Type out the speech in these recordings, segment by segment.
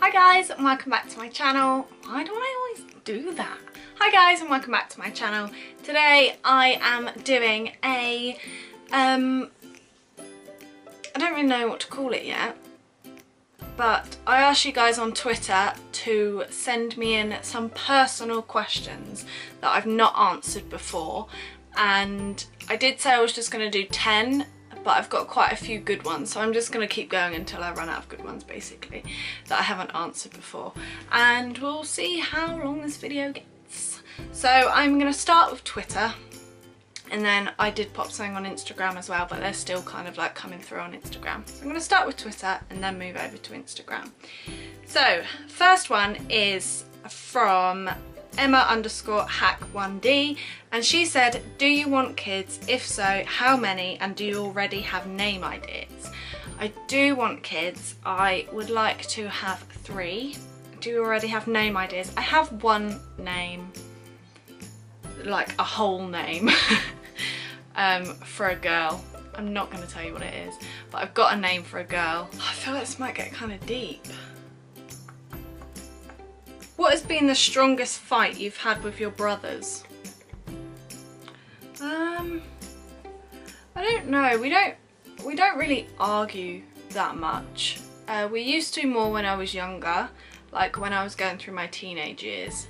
Hi guys and welcome back to my channel. Why do I always do that? Hi guys and welcome back to my channel. Today I am doing a I don't really know what to call it yet, but I asked you guys on Twitter to send me in some personal questions that I've not answered before, and I did say I was just going to do 10, but I've got quite a few good ones, so I'm just going to keep going until I run out of good ones basically that I haven't answered before, and we'll see how long this video gets. So I'm going to start with Twitter, and then I did pop something on Instagram as well, but they're still kind of like coming through on Instagram. So I'm going to start with Twitter and then move over to Instagram. So first one is from Emma_hack1d, and she said, do you want kids? If so, how many? And do you already have name ideas? I do want kids. I would like to have 3. Do you already have name ideas? I have one name, like a whole name for a girl. I'm not going to tell you what it is, but I've got a name for a girl. I feel like this might get kind of deep. What has been the strongest fight you've had with your brothers? I don't know. We don't really argue that much. We used to more when I was younger, like when I was going through my teenage years,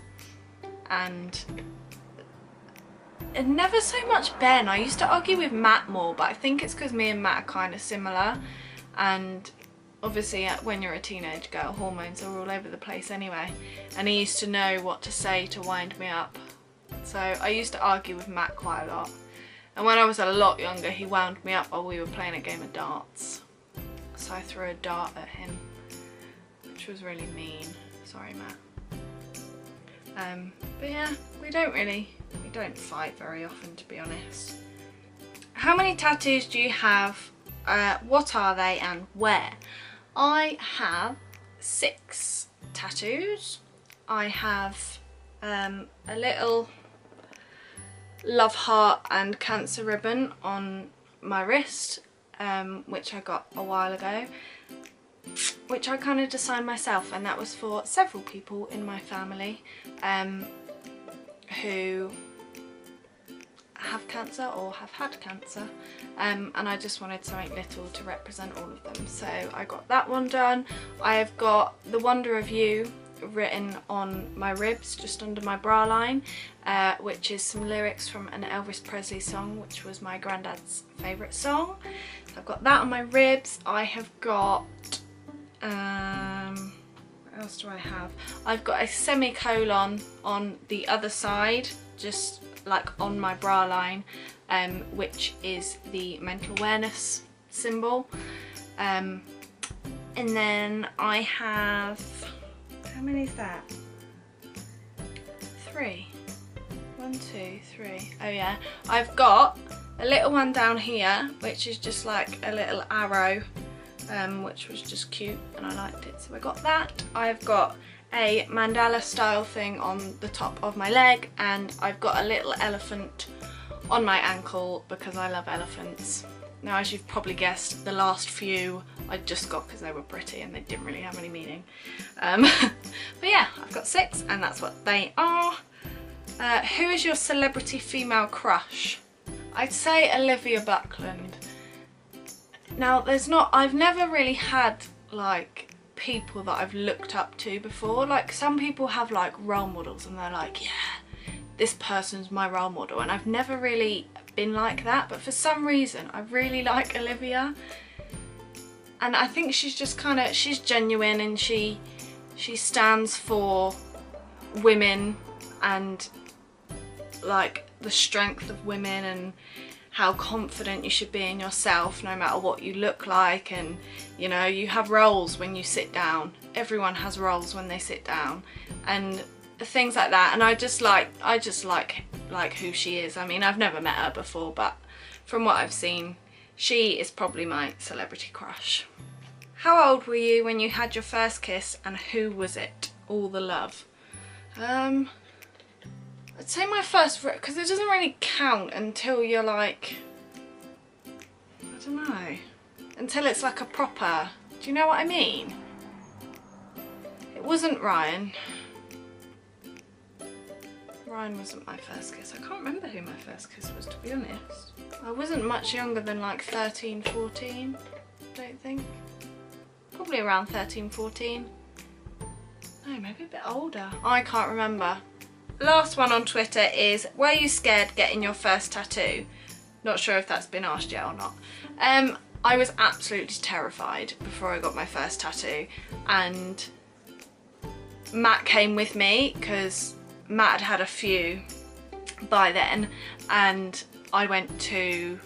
and never so much Ben. I used to argue with Matt more, but I think it's because me and Matt are kind of similar, and obviously when you're a teenage girl, hormones are all over the place anyway, and he used to know what to say to wind me up. So I used to argue with Matt quite a lot, and when I was a lot younger he wound me up while we were playing a game of darts. So I threw a dart at him, which was really mean. Sorry, Matt. But yeah, we don't fight very often, to be honest. How many tattoos do you have? What are they and where? I have 6 tattoos. I have a little love heart and cancer ribbon on my wrist, which I got a while ago, which I kind of designed myself, and that was for several people in my family who have cancer or have had cancer, and I just wanted something little to represent all of them, so I got that one done. I have got The Wonder of You written on my ribs, just under my bra line, which is some lyrics from an Elvis Presley song, which was my granddad's favourite song. So I've got that on my ribs. I have got what else do I have? I've got a semicolon on the other side, just like on my bra line, which is the mental awareness symbol. And then I have, how many is that? 3. 1, 2, 3. Oh yeah, I've got a little one down here, which is just like a little arrow, which was just cute and I liked it, so I got that. I've got a mandala style thing on the top of my leg, and I've got a little elephant on my ankle because I love elephants. Now, as you've probably guessed, the last few I just got because they were pretty and they didn't really have any meaning. But yeah, I've got 6 and that's what they are. Who is your celebrity female crush? I'd say Olivia Buckland. Now, I've never really had like people that I've looked up to before. Like, some people have like role models and they're like, yeah, this person's my role model, and I've never really been like that, but for some reason I really like Olivia, and I think she's just kind of, she's genuine, and she stands for women and like the strength of women and how confident you should be in yourself no matter what you look like. And you know, you have roles when you sit down. Everyone has roles when they sit down and things like that, and I just like who she is. I mean, I've never met her before, but from what I've seen, she is probably my celebrity crush. How old were you when you had your first kiss, and who was it? All the love. I'd say my first, because it doesn't really count until you're like, I don't know, until it's like a proper, do you know what I mean? It wasn't Ryan. Ryan wasn't my first kiss. I can't remember who my first kiss was, to be honest. I wasn't much younger than like 13, 14, I don't think. Probably around 13, 14. No, maybe a bit older. I can't remember. Last one on Twitter is, were you scared getting your first tattoo? Not sure if that's been asked yet or not. I was absolutely terrified before I got my first tattoo, and Matt came with me because Matt had had a few by then, and I went to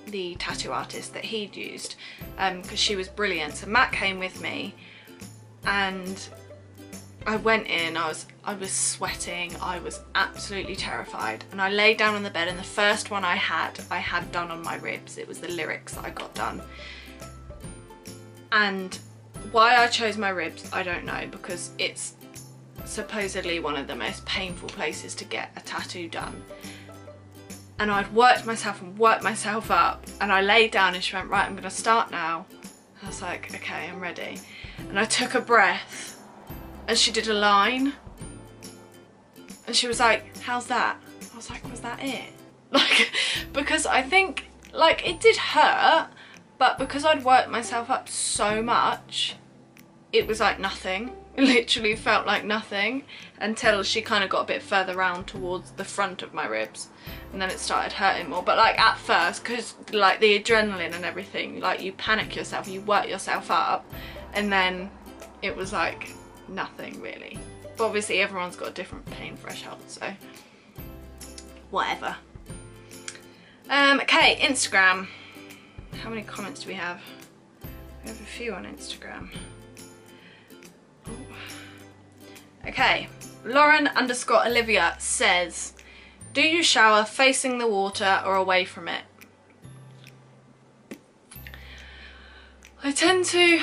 the tattoo artist that he'd used because she was brilliant. So Matt came with me, and I went in, I was sweating, I was absolutely terrified, and I laid down on the bed, and the first one I had done on my ribs. It was the lyrics that I got done. And why I chose my ribs, I don't know, because it's supposedly one of the most painful places to get a tattoo done. And I'd worked myself and worked myself up, and I laid down and she went, right, I'm gonna start now. I was like, okay, I'm ready. And I took a breath, and she did a line, and she was like, how's that? I was like, was that it? Like, because I think, like, it did hurt, but because I'd worked myself up so much, it was like nothing. It literally felt like nothing until she kind of got a bit further round towards the front of my ribs, and then it started hurting more. But like at first, because like the adrenaline and everything, like you panic yourself, you work yourself up, and then it was like nothing really. But obviously everyone's got a different pain threshold, so whatever. Okay, Instagram. How many comments do we have? We have a few on Instagram. Oh. Okay, Lauren_Olivia says, do you shower facing the water or away from it? I tend to,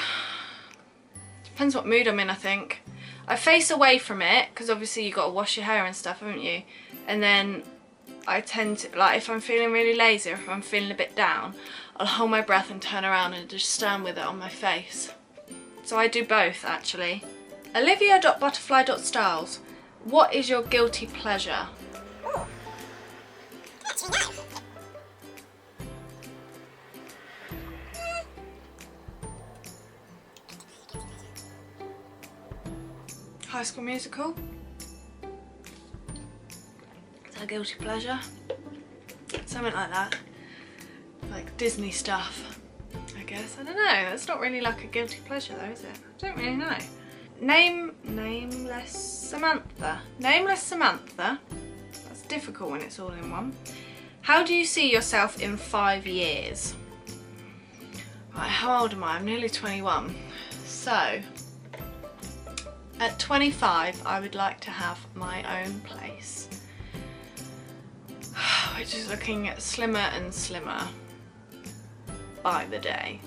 depends what mood I'm in, I think. I face away from it because obviously you've got to wash your hair and stuff, haven't you? And then I tend to, like, if I'm feeling really lazy or if I'm feeling a bit down, I'll hold my breath and turn around and just stand with it on my face. So I do both, actually. Olivia.butterfly.styles, what is your guilty pleasure? High School Musical. Is that a guilty pleasure? Something like that. Like Disney stuff, I guess. I don't know. That's not really like a guilty pleasure though, is it? I don't really know. Nameless Samantha. Nameless Samantha. That's difficult when it's all in one. How do you see yourself in 5 years? Right, how old am I? I'm nearly 21. So, at 25, I would like to have my own place, which is looking slimmer and slimmer by the day.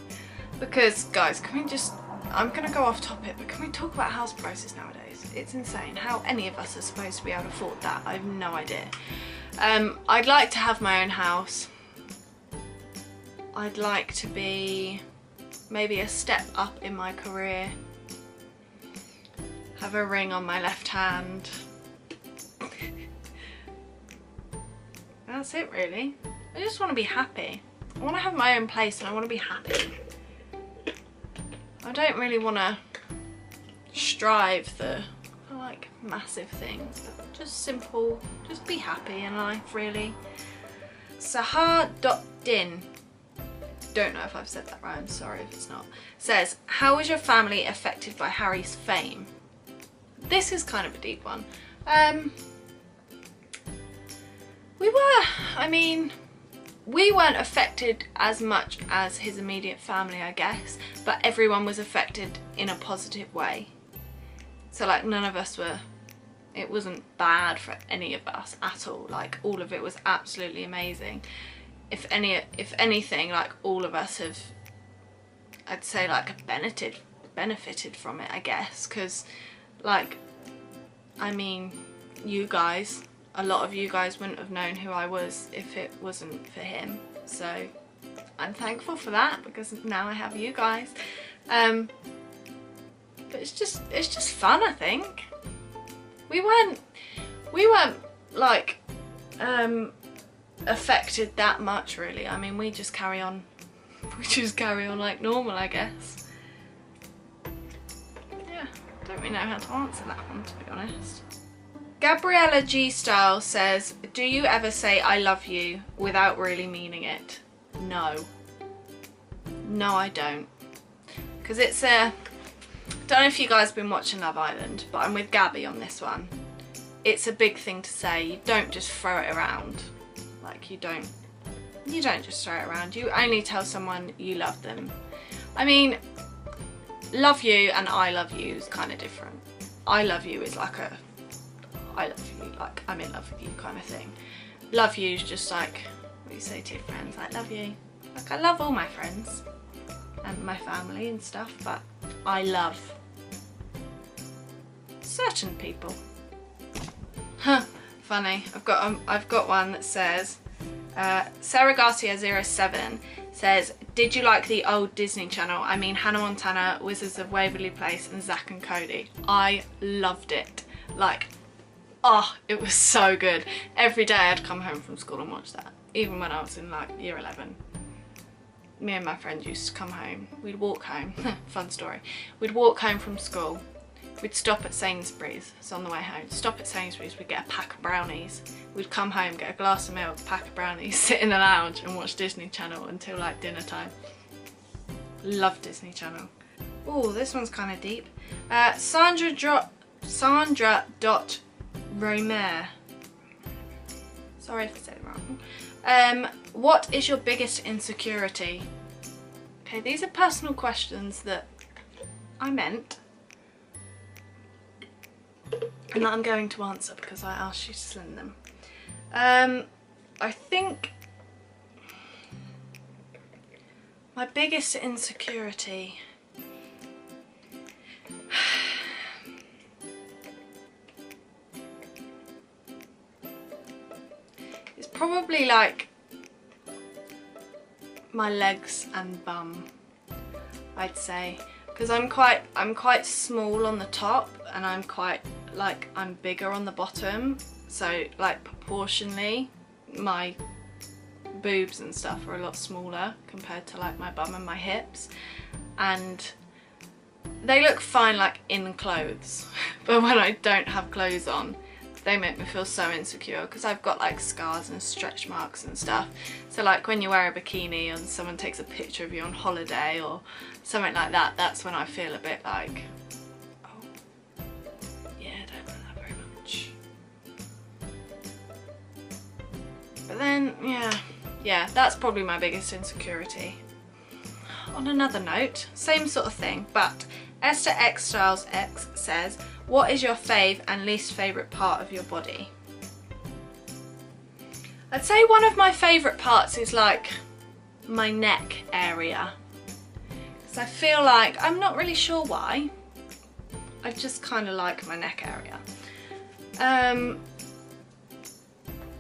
Because, guys, can we just, I'm going to go off topic, but can we talk about house prices nowadays? It's insane how any of us are supposed to be able to afford that. I have no idea. I'd like to have my own house. I'd like to be maybe a step up in my career. Have a ring on my left hand. That's it really. I just want to be happy. I want to have my own place and I want to be happy. I don't really want to strive for like massive things, but just simple, just be happy in life really. Sahar.din, don't know if I've said that right, I'm sorry if it's not, says, how was your family affected by Harry's fame? This is kind of a deep one. We weren't affected as much as his immediate family, I guess, but everyone was affected in a positive way. So like none of us were, it wasn't bad for any of us at all. Like all of it was absolutely amazing. If anything, like all of us have, I'd say like benefited from it, I guess, because like, I mean, you guys, a lot of you guys wouldn't have known who I was if it wasn't for him. So I'm thankful for that because now I have you guys. But it's just fun, I think. We weren't like affected that much, really. I mean, we just carry on like normal, I guess. Yeah, don't really know how to answer that one, to be honest. Gabriella G Style says, do you ever say I love you without really meaning it? No. No, I don't. Because it's a... don't know if you guys have been watching Love Island, but I'm with Gabby on this one. It's a big thing to say. You don't just throw it around. Like, you don't just throw it around. You only tell someone you love them. I mean, love you and I love you is kind of different. I love you is like a, I love you, like I'm in love with you kind of thing. Love you is just like what you say to your friends, like love you. Like I love all my friends and my family and stuff, but I love certain people. Huh, funny. I've got one that says, Sarah Garcia 07 says, did you like the old Disney Channel? I mean Hannah Montana, Wizards of Waverly Place and Zack and Cody. I loved it. Like, oh, it was so good. Every day I'd come home from school and watch that. Even when I was in like year 11. Me and my friend used to come home. We'd walk home. Fun story. We'd walk home from school. We'd stop at Sainsbury's. So on the way home, stop at Sainsbury's, we'd get a pack of brownies. We'd come home, get a glass of milk, pack of brownies, sit in the lounge and watch Disney Channel until like dinner time. Love Disney Channel. Oh, this one's kind of deep. Sandra.Romer. Sorry if I said it wrong. What is your biggest insecurity? Okay, these are personal questions that I meant and that I'm going to answer because I asked you to send them. I think my biggest insecurity is probably like my legs and bum, I'd say, because I'm quite small on the top and I'm bigger on the bottom, so like proportionally my boobs and stuff are a lot smaller compared to like my bum and my hips, and they look fine like in clothes but when I don't have clothes on they make me feel so insecure because I've got like scars and stretch marks and stuff. So like when you wear a bikini and someone takes a picture of you on holiday or something like that, that's when I feel a bit like, oh yeah, I don't like that very much. But then yeah, that's probably my biggest insecurity. On another note, same sort of thing, but Esther X Styles X says, what is your fave and least favourite part of your body? I'd say one of my favourite parts is like my neck area. Because I feel like, I'm not really sure why, I just kind of like my neck area.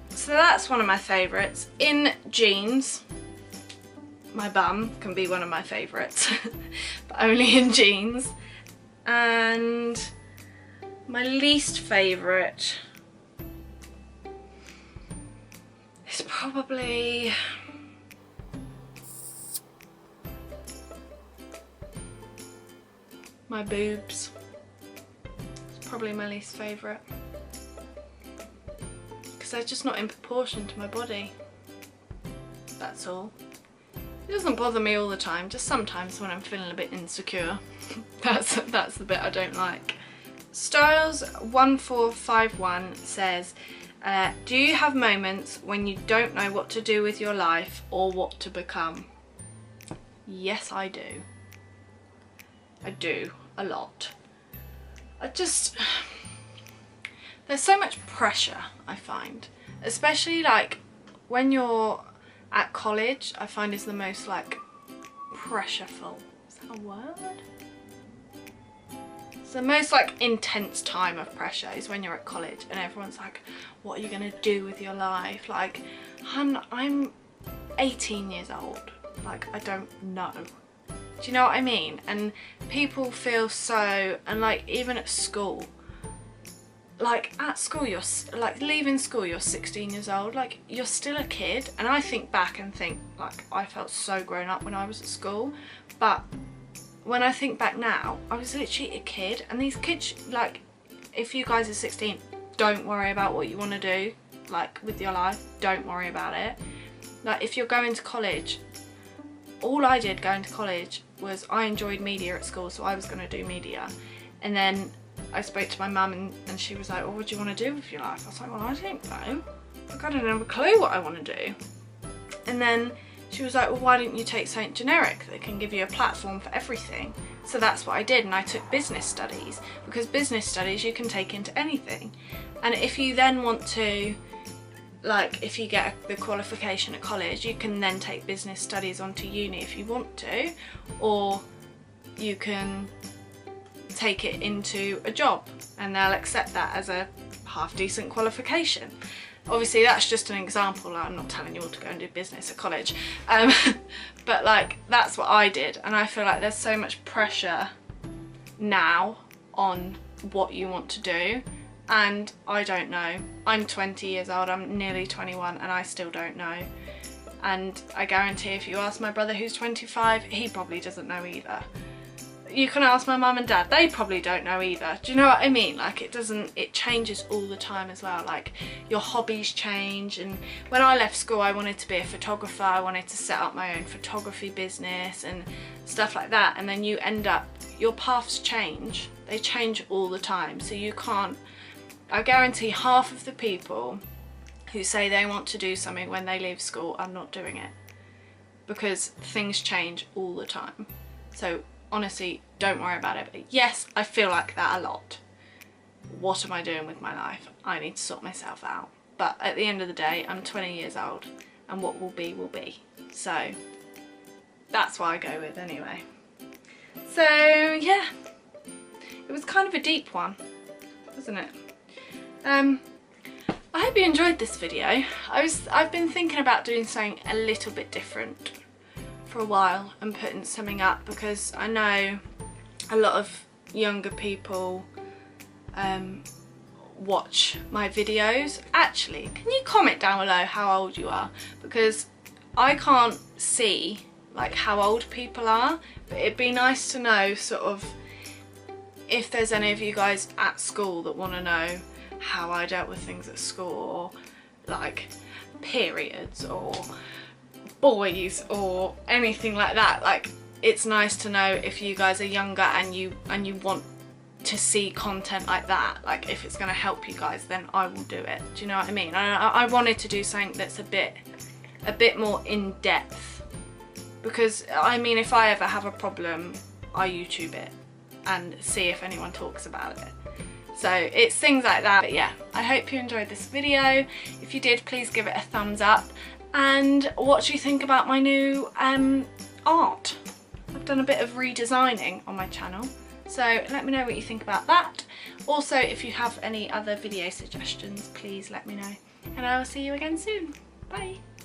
So that's one of my favourites. In jeans, my bum can be one of my favourites, but only in jeans. And my least favourite is probably my boobs. It's probably my least favourite because they're just not in proportion to my body. That's all. It doesn't bother me all the time, just sometimes when I'm feeling a bit insecure. That's the bit I don't like. Styles1451 says, do you have moments when you don't know what to do with your life or what to become? Yes, I do. I do, a lot. There's so much pressure, I find. Especially like when you're at college, I find is the most like pressureful. Is that a word? It's the most like intense time of pressure is when you're at college and everyone's like, what are you gonna do with your life? Like, hun, I'm 18 years old. Like, I don't know. Do you know what I mean? And people feel so, and like even at school, like at school you're like leaving school, you're 16 years old, like you're still a kid. And I think back and think like I felt so grown up when I was at school, but when I think back now, I was literally a kid. And these kids, like, if you guys are 16, don't worry about what you want to do, like with your life, don't worry about it. Like if you're going to college, all I did going to college was I enjoyed media at school, so I was going to do media. And then I spoke to my mum and she was like, well, what do you want to do with your life? I was like, well, I don't know. Like, I don't have a clue what I want to do. And then she was like, well, why didn't you take something generic that can give you a platform for everything? So that's what I did, and I took business studies, because business studies you can take into anything. And if you then want to, like if you get the qualification at college, you can then take business studies onto uni if you want to, or you can take it into a job and they'll accept that as a half decent qualification. Obviously that's just an example, I'm not telling you all to go and do business at college, but like that's what I did. And I feel like there's so much pressure now on what you want to do, and I don't know. I'm 20 years old, I'm nearly 21, and I still don't know. And I guarantee if you ask my brother who's 25, he probably doesn't know either. You can ask my mum and dad, they probably don't know either. Do you know what I mean? Like it changes all the time as well. Like your hobbies change. And when I left school, I wanted to be a photographer. I wanted to set up my own photography business and stuff like that. And then you end up, your paths change. They change all the time. So you can't, I guarantee half of the people who say they want to do something when they leave school are not doing it, because things change all the time. So honestly, don't worry about it. But yes, I feel like that a lot. What am I doing with my life? I need to sort myself out. But at the end of the day, I'm 20 years old, and what will be will be. So that's what I go with anyway. So yeah, it was kind of a deep one, wasn't it? I hope you enjoyed this video. I've been thinking about doing something a little bit different for a while and putting something up, because I know a lot of younger people watch my videos. Actually, can you comment down below how old you are, because I can't see like how old people are, but it'd be nice to know sort of if there's any of you guys at school that want to know how I dealt with things at school, or like periods or boys or anything like that. Like it's nice to know if you guys are younger and you want to see content like that. Like if it's going to help you guys, then I will do it. Do you know what I mean? I wanted to do something that's a bit more in depth, because I mean, if I ever have a problem, I YouTube it and see if anyone talks about it. So it's things like that. But yeah, I hope you enjoyed this video. If you did, please give it a thumbs up. And what do you think about my new art? I've done a bit of redesigning on my channel, so let me know what you think about that. Also, if you have any other video suggestions, please let me know, and I will see you again soon. Bye.